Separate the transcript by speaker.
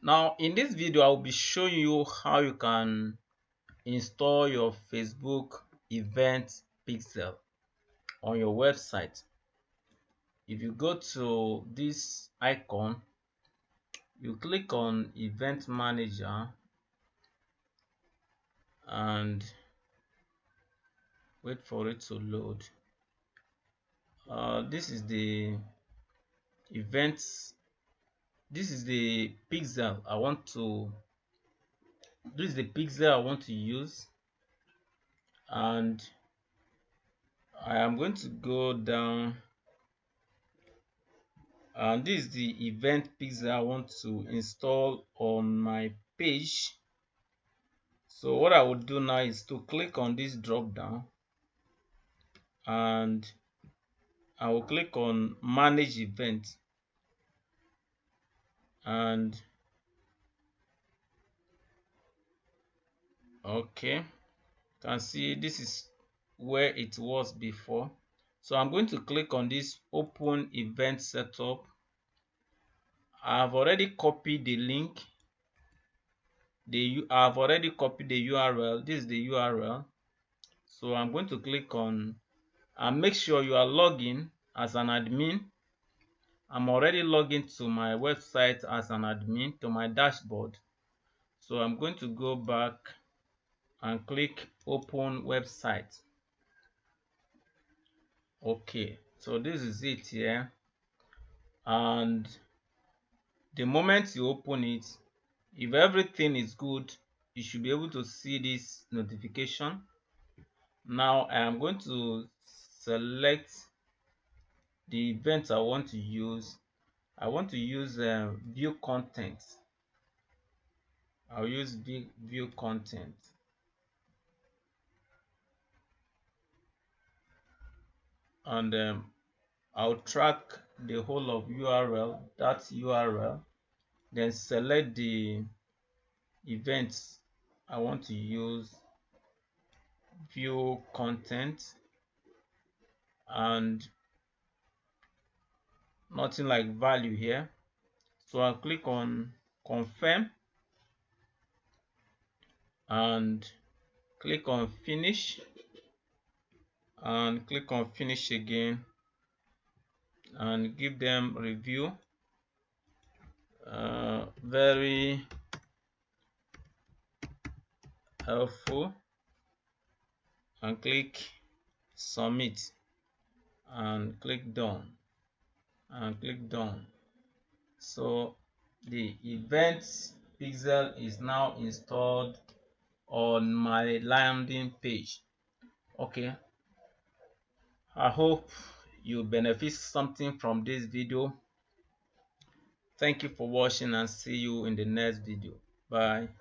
Speaker 1: Now in this video, I will be showing you how you can install your Facebook event pixel on your website. If you go to this icon, you click on event manager and wait for it to load. This is the events. This is the pixel I want to. This is the pixel I want to use, and I am going to go down. And this is the event pixel I want to install on my page. So what I would do now is to click on this drop down, and I will click on manage event, and okay, you can see this is where it was before. So I'm going to click on this open event setup. I've already copied the link. I've already copied the URL. This is the URL. So I'm going to click on, and make sure you are logged in as an admin. I'm already logged into my website as an admin to my dashboard. So I'm going to go back and click open website. Okay, so this is it here. And the moment you open it, if everything is good, you should be able to see this notification. Now I am going to select the event I want to use. I want to use view content. I'll use view content, and I'll track the whole of URL, that URL, then select the events I want to use, view content, and nothing like value here. So I'll click on confirm and click on finish, and click on finish again, and give them review. Very helpful, and click submit, and click done, and click done. So the event pixel is now installed on my landing page. Okay, I hope you benefit something from this video. Thank you for watching, and see you in the next video. Bye.